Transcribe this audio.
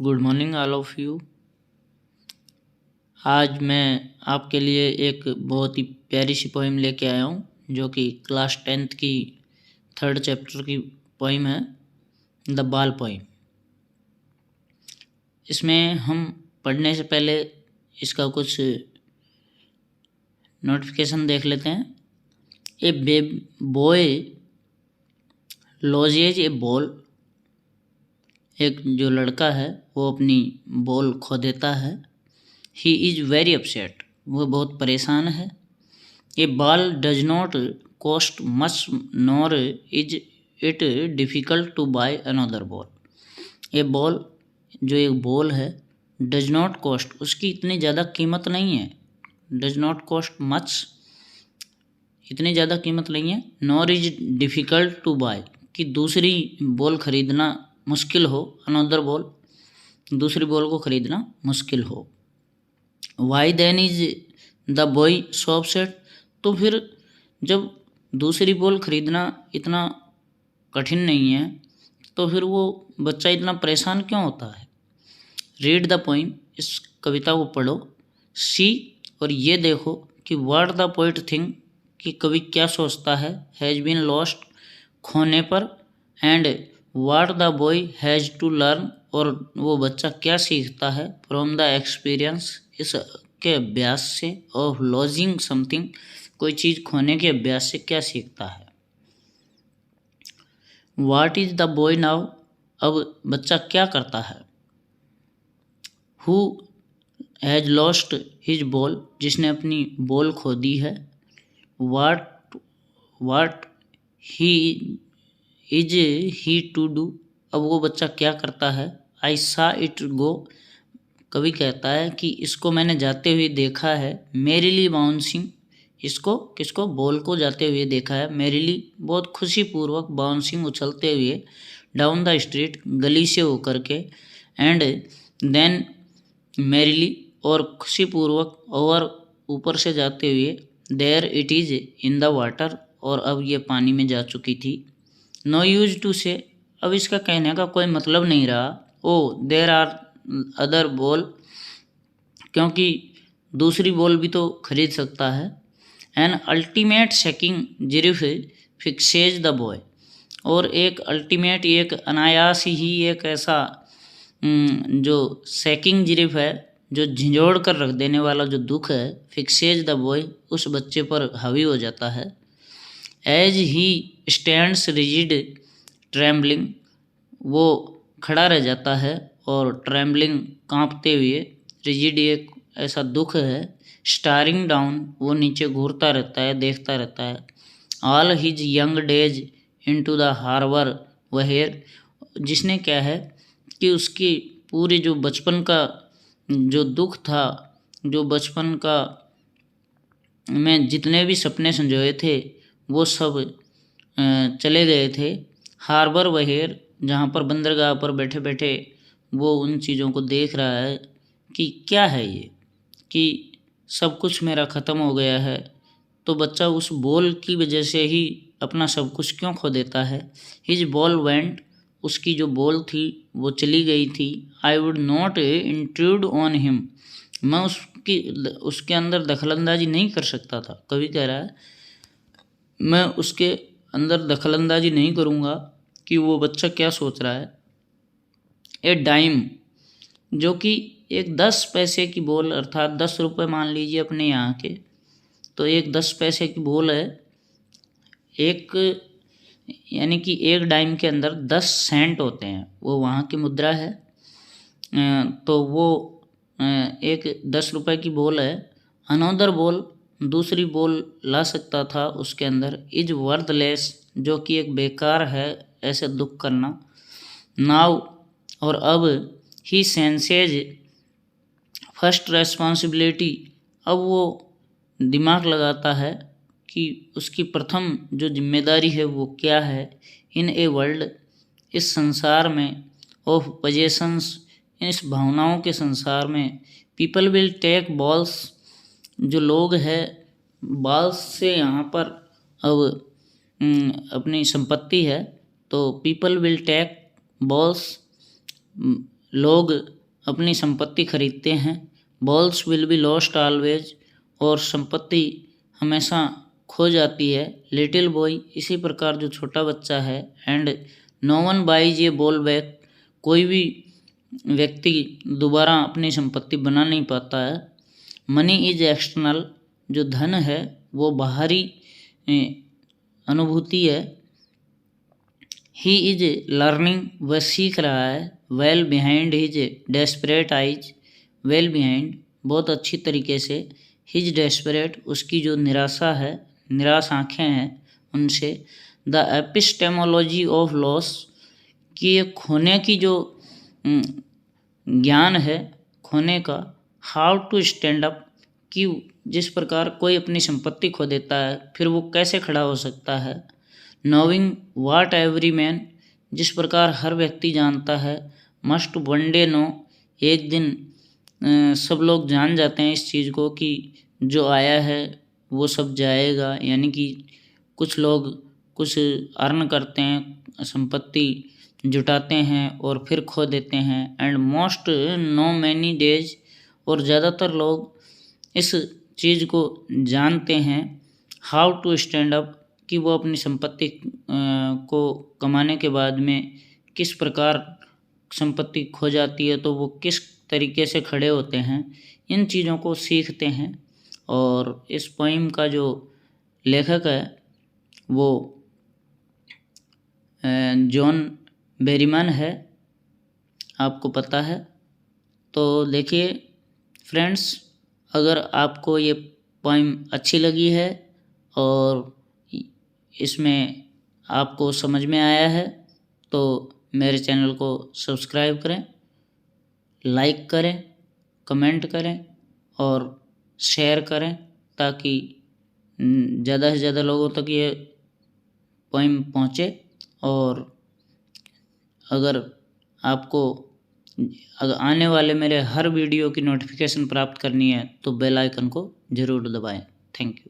Good morning all of you. आज मैं आपके लिए एक बहुत ही प्यारी सी पोइम लेके आया हूँ जो कि क्लास 10th की 3rd चैप्टर की पोइम है, द बाल पोइम। इसमें हम पढ़ने से पहले इसका कुछ नोटिफिकेशन देख लेते हैं। A boy lodges A ball, एक जो लड़का है वो अपनी बॉल खो देता है। ही इज़ वेरी अपसेट, वो बहुत परेशान है। A ball does not cost much nor is it difficult to buy another ball. A ball, जो एक बॉल है, डज नॉट कॉस्ट, उसकी इतनी ज़्यादा कीमत नहीं है। डज नॉट कॉस्ट मच, इतनी ज़्यादा कीमत नहीं है। Nor is difficult to buy, कि दूसरी बॉल खरीदना मुश्किल हो। अनदर बॉल, दूसरी बॉल को खरीदना मुश्किल हो। Why then is the boy so upset, तो फिर जब दूसरी बॉल खरीदना इतना कठिन नहीं है तो फिर वो बच्चा इतना परेशान क्यों होता है। रीड द पोइम, इस कविता को पढ़ो। सी, और ये देखो कि व्हाट द पोइट थिंक, कि कवि क्या सोचता है। हैज़ बीन लॉस्ट, खोने पर। And what the boy has to learn, और वो बच्चा क्या सीखता है। फ्रॉम द एक्सपीरियंस, इसके अभ्यास से। ऑफ लॉजिंग समथिंग, कोई चीज़ खोने के अभ्यास से क्या सीखता है। What is the boy now, अब बच्चा क्या करता है। Who has lost his ball, जिसने अपनी बॉल खो दी है। What he is he to do, अब वो बच्चा क्या करता है। आई सा इट गो, कवि कहता है कि इसको मैंने जाते हुए देखा है। मेरीली बाउंसिंग, इसको किसको, बॉल को जाते हुए देखा है। मेरीली, बहुत खुशीपूर्वक। बाउंसिंग, उछलते हुए। डाउन द स्ट्रीट, गली से होकर के। एंड देन मेरीली, और खुशीपूर्वक। और ऊपर से जाते हुए। There it is in the water, और अब ये पानी में जा चुकी थी। नो यूज टू से, अब इसका कहने का कोई मतलब नहीं रहा। Oh there are other ball, क्योंकि दूसरी बॉल भी तो खरीद सकता है। An ultimate seeking giraffe fixes the boy, और एक अल्टीमेट, एक अनायास ही एक ऐसा जो सेकिंग जिरिफ है, जो झिंझोड़ कर रख देने वाला जो दुख है। फिक्सेज द बॉय, उस बच्चे पर हावी हो जाता है। As he stands rigid trembling, वो खड़ा रह जाता है और ट्रैम्बलिंग, कांपते हुए। रिजिड एक ऐसा दुख है। स्टारिंग डाउन, वो नीचे घूरता रहता है, देखता रहता है। All his young days into the harbour where, जिसने क्या है कि उसकी पूरी जो बचपन का जो दुख था, जो बचपन का में जितने भी सपने संजोए थे वो सब चले गए थे। हार्बर वहेर, जहाँ पर बंदरगाह पर बैठे बैठे वो उन चीज़ों को देख रहा है कि क्या है ये, कि सब कुछ मेरा ख़त्म हो गया है। तो बच्चा उस बॉल की वजह से ही अपना सब कुछ क्यों खो देता है। हिज बॉल वेंट, उसकी जो बॉल थी वो चली गई थी। I would not intrude on him, मैं उसके अंदर दखलंदाजी नहीं कर सकता था। कवि कह रहा है मैं उसके अंदर दखलंदाजी नहीं करूँगा कि वो बच्चा क्या सोच रहा है। ए डाइम, जो कि एक 10 पैसे की बॉल, अर्थात 10 रुपये मान लीजिए अपने यहाँ के, तो एक 10 पैसे की बॉल है। एक, यानी कि एक डाइम के अंदर 10 सेंट होते हैं, वो वहाँ की मुद्रा है। तो वो एक 10 रुपये की बॉल है। अनदर बॉल, दूसरी बॉल ला सकता था उसके अंदर। इज वर्थलेस, जो कि एक बेकार है ऐसे दुख करना। नाउ, और अब। ही सेंसेज फर्स्ट रेस्पॉन्सिबिलिटी, अब वो दिमाग लगाता है कि उसकी प्रथम जो जिम्मेदारी है वो क्या है। इन ए वर्ल्ड, इस संसार में। ऑफ पजेशंस, इस भावनाओं के संसार में। पीपल विल टेक बॉल्स, जो लोग हैं बॉल्स से यहाँ पर अब अपनी संपत्ति है। तो पीपल विल टेक बॉल्स, लोग अपनी संपत्ति खरीदते हैं। Balls will be lost always, और संपत्ति हमेशा खो जाती है। लिटिल बॉय, इसी प्रकार जो छोटा बच्चा है। And no one buys a ball back, कोई भी व्यक्ति दोबारा अपनी संपत्ति बना नहीं पाता है। मनी इज एक्सटर्नल, जो धन है वो बाहरी अनुभूति है। ही इज लर्निंग, वह सीख रहा है। Well behind his desperate eyes, well behind बहुत अच्छी तरीके से, हिज डेस्परेट उसकी जो निराशा है, निराश आँखें हैं उनसे। द एपिस्टेमोलॉजी ऑफ लॉस, कि ये खोने की जो ज्ञान है खोने का। हाउ टू स्टैंड अप, कि जिस प्रकार कोई अपनी संपत्ति खो देता है फिर वो कैसे खड़ा हो सकता है। नोविंग वाट एवरी मैन, जिस प्रकार हर व्यक्ति जानता है। मस्ट वन डे नो, एक दिन सब लोग जान जाते हैं इस चीज़ को कि जो आया है वो सब जाएगा, यानी कि कुछ लोग कुछ अर्न करते हैं, संपत्ति जुटाते हैं और फिर खो देते हैं। And most know many days, और ज़्यादातर लोग इस चीज़ को जानते हैं। हाउ टू स्टैंड अप, कि वो अपनी संपत्ति को कमाने के बाद में किस प्रकार संपत्ति खो जाती है तो वो किस तरीके से खड़े होते हैं, इन चीज़ों को सीखते हैं। और इस पोइम का जो लेखक है वो जॉन बेरीमैन है, आपको पता है। तो देखिए फ्रेंड्स, अगर आपको ये पोइम अच्छी लगी है और इसमें आपको समझ में आया है तो मेरे चैनल को सब्सक्राइब करें, लाइक करें, कमेंट करें और शेयर करें, ताकि ज़्यादा से ज़्यादा लोगों तक ये पोइम पहुँचे। और अगर आपको अगर आने वाले मेरे हर वीडियो की नोटिफिकेशन प्राप्त करनी है तो बेल आइकन को ज़रूर दबाएं। Thank you.